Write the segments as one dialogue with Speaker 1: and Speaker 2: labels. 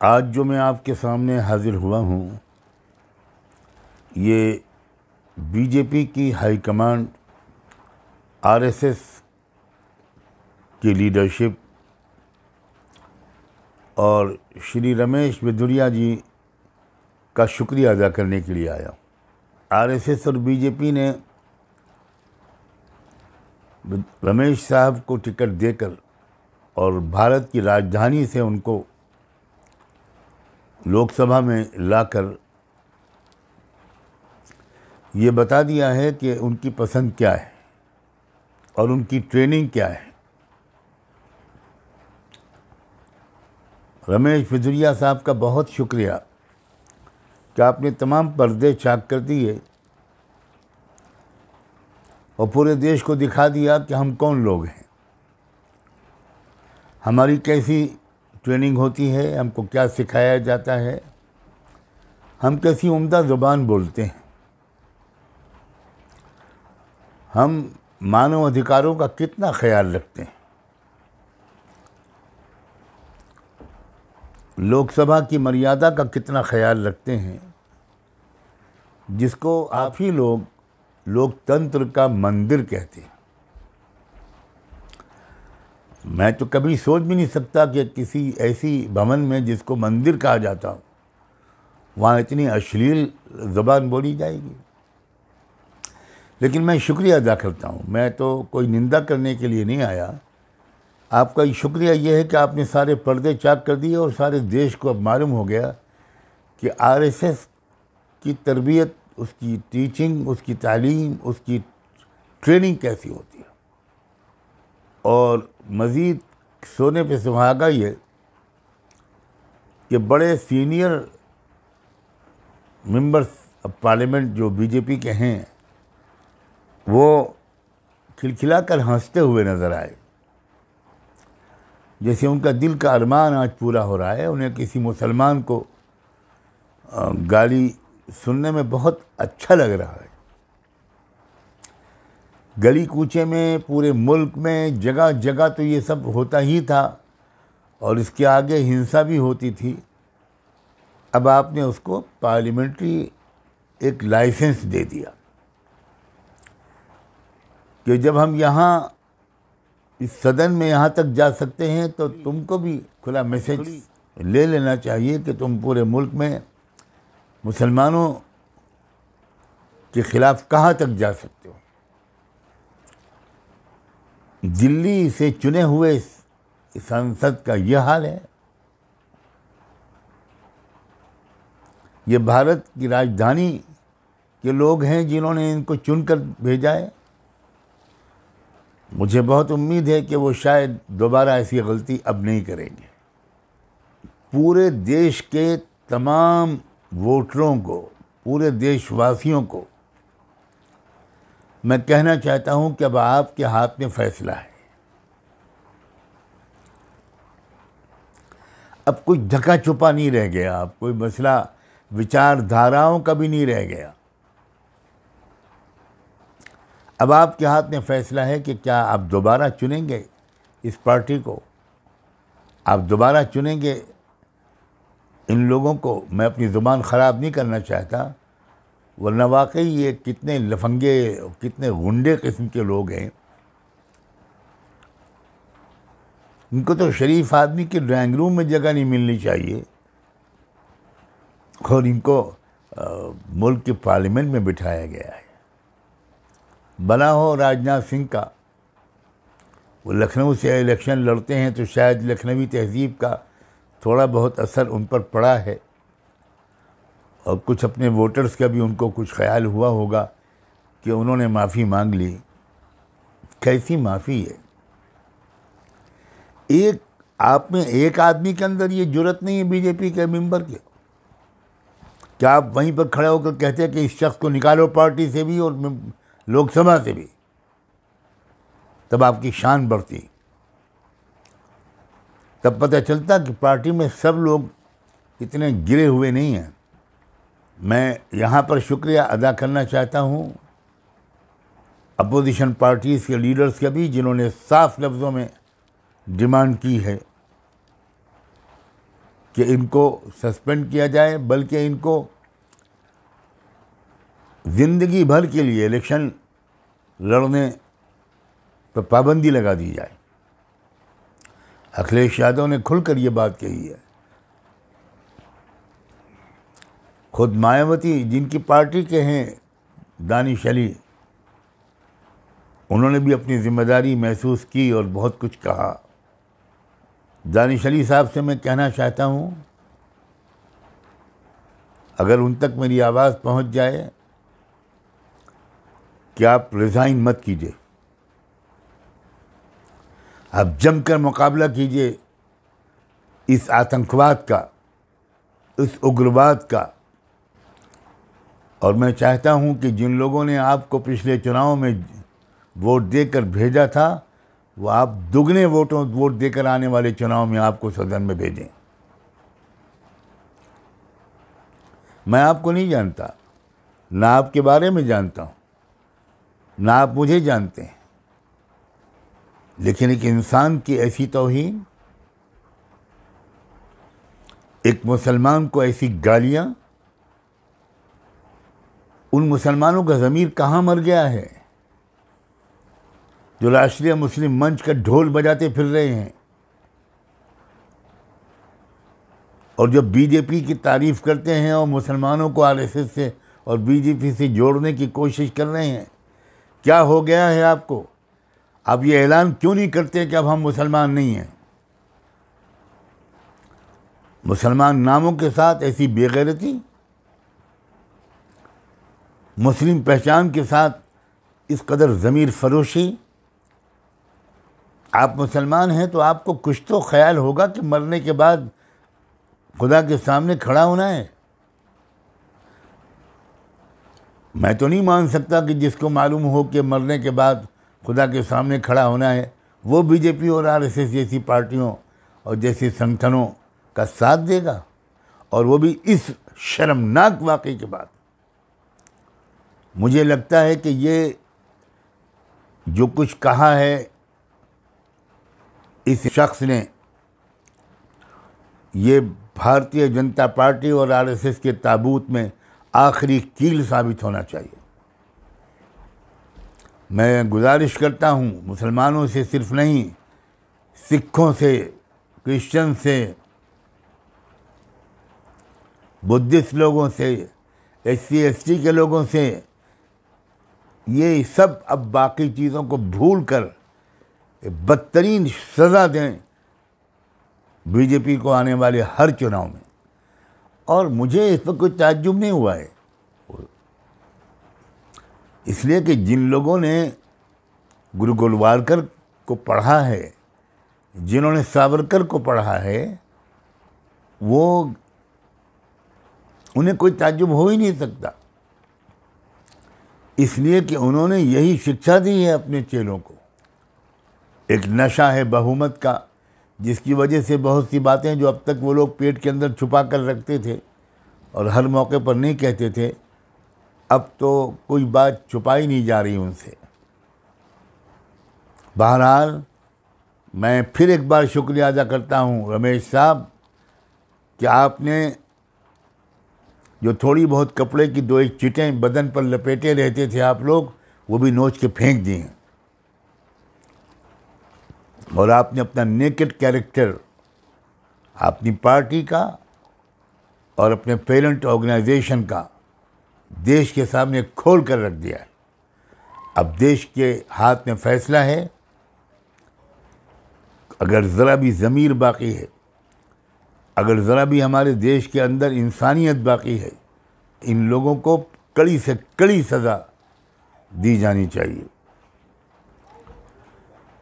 Speaker 1: आज जो मैं आपके सामने हाजिर हुआ हूँ, ये बीजेपी की हाईकमांड, आरएसएस की लीडरशिप और श्री रमेश बिधूरिया जी का शुक्रिया अदा करने के लिए आया। आरएसएस और बीजेपी ने रमेश साहब को टिकट देकर और भारत की राजधानी से उनको लोकसभा में लाकर ये बता दिया है कि उनकी पसंद क्या है और उनकी ट्रेनिंग क्या है। रमेश बिधूरिया साहब का बहुत शुक्रिया कि आपने तमाम पर्दे चाक कर दिए और पूरे देश को दिखा दिया कि हम कौन लोग हैं, हमारी कैसी ट्रेनिंग होती है, हमको क्या सिखाया जाता है, हम कैसी उम्दा ज़ुबान बोलते हैं, हम मानव अधिकारों का कितना ख्याल रखते हैं, लोकसभा की मर्यादा का कितना ख्याल रखते हैं, जिसको आप ही लोग लोकतंत्र का मंदिर कहते हैं। मैं तो कभी सोच भी नहीं सकता कि किसी ऐसी भवन में जिसको मंदिर कहा जाता हो, वहाँ इतनी अश्लील ज़बान बोली जाएगी। लेकिन मैं शुक्रिया अदा करता हूँ। मैं तो कोई निंदा करने के लिए नहीं आया। आपका शुक्रिया ये है कि आपने सारे पर्दे चाक कर दिए और सारे देश को अब मालूम हो गया कि आरएसएस की तरबियत, उसकी टीचिंग, उसकी तालीम, उसकी ट्रेनिंग कैसी होती है। और मज़ीद सोने पे सुहागा ये कि बड़े सीनियर मेंबर्स ऑफ पार्लियामेंट जो बीजेपी के हैं, वो खिलखिलाकर हंसते हुए नज़र आए, जैसे उनका दिल का अरमान आज पूरा हो रहा है। उन्हें किसी मुसलमान को गाली सुनने में बहुत अच्छा लग रहा है। गली कूचे में, पूरे मुल्क में, जगह जगह तो ये सब होता ही था और इसके आगे हिंसा भी होती थी। अब आपने उसको पार्लियामेंट्री एक लाइसेंस दे दिया कि जब हम यहाँ इस सदन में यहाँ तक जा सकते हैं तो तुमको भी खुला मैसेज ले लेना चाहिए कि तुम पूरे मुल्क में मुसलमानों के खिलाफ कहाँ तक जा सकते हो। दिल्ली से चुने हुए सांसद का यह हाल है। ये भारत की राजधानी के लोग हैं जिन्होंने इनको चुनकर भेजा है। मुझे बहुत उम्मीद है कि वो शायद दोबारा ऐसी गलती अब नहीं करेंगे। पूरे देश के तमाम वोटरों को, पूरे देशवासियों को मैं कहना चाहता हूं कि अब आपके हाथ में फैसला है। अब कोई ढका छुपा नहीं रह गया, अब कोई मसला विचारधाराओं का भी नहीं रह गया। अब आपके हाथ में फैसला है कि क्या आप दोबारा चुनेंगे इस पार्टी को, आप दोबारा चुनेंगे इन लोगों को। मैं अपनी ज़ुबान ख़राब नहीं करना चाहता, वरना वाकई ये कितने लफंगे, कितने गुंडे किस्म के लोग हैं। इनको तो शरीफ आदमी के ड्राइंग रूम में जगह नहीं मिलनी चाहिए और इनको मुल्क के पार्लियामेंट में बिठाया गया है। बना हो राजनाथ सिंह का, वो लखनऊ से इलेक्शन लड़ते हैं तो शायद लखनवी तहजीब का थोड़ा बहुत असर उन पर पड़ा है और कुछ अपने वोटर्स का भी उनको कुछ ख्याल हुआ होगा कि उन्होंने माफ़ी मांग ली। कैसी माफ़ी है? एक आप में एक आदमी के अंदर ये जुर्रत नहीं है बीजेपी के मेंबर के। क्या आप वहीं पर खड़े होकर कहते हैं कि इस शख्स को निकालो पार्टी से भी और लोकसभा से भी? तब आपकी शान बढ़ती, तब पता चलता कि पार्टी में सब लोग इतने गिरे हुए नहीं हैं। मैं यहाँ पर शुक्रिया अदा करना चाहता हूँ अपोजिशन पार्टीज़ के लीडर्स का भी, जिन्होंने साफ लफ्ज़ों में डिमांड की है कि इनको सस्पेंड किया जाए, बल्कि इनको ज़िंदगी भर के लिए इलेक्शन लड़ने पर पाबंदी लगा दी जाए। अखिलेश यादव ने खुलकर ये बात कही है। खुद मायावती, जिनकी पार्टी के हैं दानिश अली, उन्होंने भी अपनी जिम्मेदारी महसूस की और बहुत कुछ कहा। दानिश अली साहब से मैं कहना चाहता हूँ, अगर उन तक मेरी आवाज़ पहुँच जाए कि आप रिज़ाइन मत कीजिए, आप जमकर मुकाबला कीजिए इस आतंकवाद का, इस उग्रवाद का। और मैं चाहता हूं कि जिन लोगों ने आपको पिछले चुनाव में वोट देकर भेजा था, वो आप दुगने वोट देकर आने वाले चुनाव में आपको सदन में भेजें। मैं आपको नहीं जानता, ना आपके बारे में जानता हूं, ना आप मुझे जानते हैं, लेकिन एक इंसान की ऐसी तौहीन, एक मुसलमान को ऐसी गालियां, उन मुसलमानों का ज़मीर कहाँ मर गया है जो राष्ट्रीय मुस्लिम मंच का ढोल बजाते फिर रहे हैं और जो बीजेपी की तारीफ करते हैं और मुसलमानों को आरएसएस से और बीजेपी से जोड़ने की कोशिश कर रहे हैं। क्या हो गया है आपको? आप ये ऐलान क्यों नहीं करते कि अब हम मुसलमान नहीं हैं? मुसलमान नामों के साथ ऐसी बेगैरती, मुस्लिम पहचान के साथ इस कदर ज़मीर फरोशी। आप मुसलमान हैं तो आपको कुछ तो ख्याल होगा कि मरने के बाद खुदा के सामने खड़ा होना है। मैं तो नहीं मान सकता कि जिसको मालूम हो कि मरने के बाद खुदा के सामने खड़ा होना है, वो बीजेपी और आरएसएस जैसी पार्टियों और जैसे संगठनों का साथ देगा, और वो भी इस शर्मनाक वाक़े के बाद। मुझे लगता है कि ये जो कुछ कहा है इस शख्स ने, ये भारतीय जनता पार्टी और आरएसएस के ताबूत में आखिरी कील साबित होना चाहिए। मैं गुजारिश करता हूँ मुसलमानों से सिर्फ नहीं, सिखों से, क्रिश्चियन से, बुद्धिस्ट लोगों से, एससी एसटी के लोगों से, ये सब अब बाकी चीज़ों को भूल कर बदतरीन सज़ा दें बीजेपी को आने वाले हर चुनाव में। और मुझे इस पर कोई ताज्जुब नहीं हुआ है, इसलिए कि जिन लोगों ने गुरु गोलवालकर को पढ़ा है, जिन्होंने सावरकर को पढ़ा है, वो उन्हें कोई ताज्जुब हो ही नहीं सकता, इसलिए कि उन्होंने यही शिक्षा दी है अपने चेलों को। एक नशा है बहुमत का, जिसकी वजह से बहुत सी बातें जो अब तक वो लोग पेट के अंदर छुपा कर रखते थे और हर मौके पर नहीं कहते थे, अब तो कोई बात छुपाई नहीं जा रही उनसे। बहरहाल, मैं फिर एक बार शुक्रिया अदा करता हूँ रमेश साहब कि आपने जो थोड़ी बहुत कपड़े की दो एक चिटें बदन पर लपेटे रहते थे आप लोग, वो भी नोच के फेंक दिए हैं, और आपने अपना नेकेड कैरेक्टर अपनी पार्टी का और अपने पेरेंट ऑर्गेनाइजेशन का देश के सामने खोल कर रख दिया है। अब देश के हाथ में फैसला है, अगर ज़रा भी ज़मीर बाकी है, अगर ज़रा भी हमारे देश के अंदर इंसानियत बाकी है, इन लोगों को कड़ी से कड़ी सज़ा दी जानी चाहिए।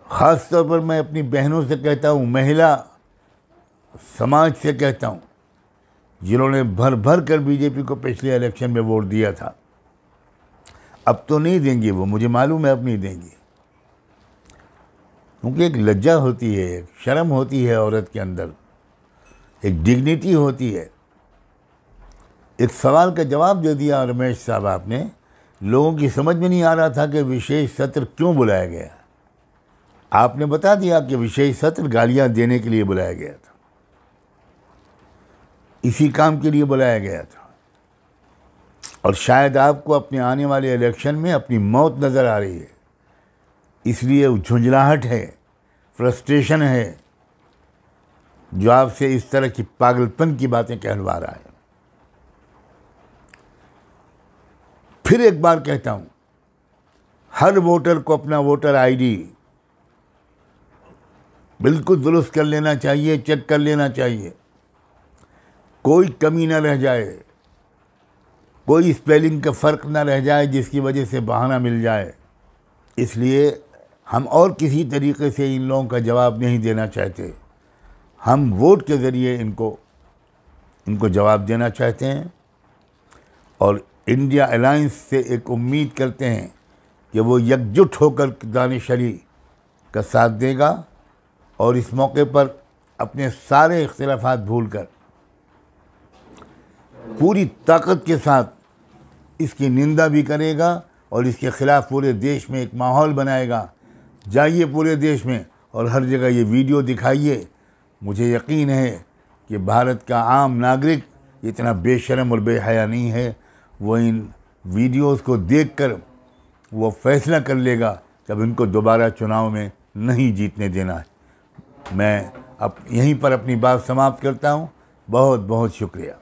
Speaker 1: ख़ास तौर पर मैं अपनी बहनों से कहता हूँ, महिला समाज से कहता हूँ, जिन्होंने भर भर कर बीजेपी को पिछले इलेक्शन में वोट दिया था, अब तो नहीं देंगे वो, मुझे मालूम है अब नहीं देंगे, क्योंकि एक लज्जा होती है, एक शर्म होती है औरत के अंदर, एक डिग्निटी होती है। एक सवाल का जवाब दे दिया रमेश साहब आपने, लोगों की समझ में नहीं आ रहा था कि विशेष सत्र क्यों बुलाया गया। आपने बता दिया कि विशेष सत्र गालियां देने के लिए बुलाया गया था। इसी काम के लिए बुलाया गया था। और शायद आपको अपने आने वाले इलेक्शन में अपनी मौत नज़र आ रही है, इसलिए झुंझलाहट है, फ्रस्ट्रेशन है, जो आपसे इस तरह की पागलपन की बातें कहलवा रहा है। फिर एक बार कहता हूँ, हर वोटर को अपना वोटर आईडी बिल्कुल दुरुस्त कर लेना चाहिए, चेक कर लेना चाहिए, कोई कमी न रह जाए, कोई स्पेलिंग का फ़र्क न रह जाए जिसकी वजह से बहाना मिल जाए। इसलिए हम और किसी तरीके से इन लोगों का जवाब नहीं देना चाहते, हम वोट के ज़रिए इनको जवाब देना चाहते हैं। और इंडिया अलायंस से एक उम्मीद करते हैं कि वो एकजुट होकर दानिश अली का साथ देगा और इस मौके पर अपने सारे इख्तिलाफात भूलकर पूरी ताकत के साथ इसकी निंदा भी करेगा और इसके ख़िलाफ़ पूरे देश में एक माहौल बनाएगा। जाइए पूरे देश में और हर जगह ये वीडियो दिखाइए। मुझे यकीन है कि भारत का आम नागरिक इतना बेशर्म और बेहया नहीं है, वो इन वीडियोस को देखकर वो फैसला कर लेगा कि अब इनको दोबारा चुनाव में नहीं जीतने देना है। मैं अब यहीं पर अपनी बात समाप्त करता हूँ। बहुत बहुत शुक्रिया।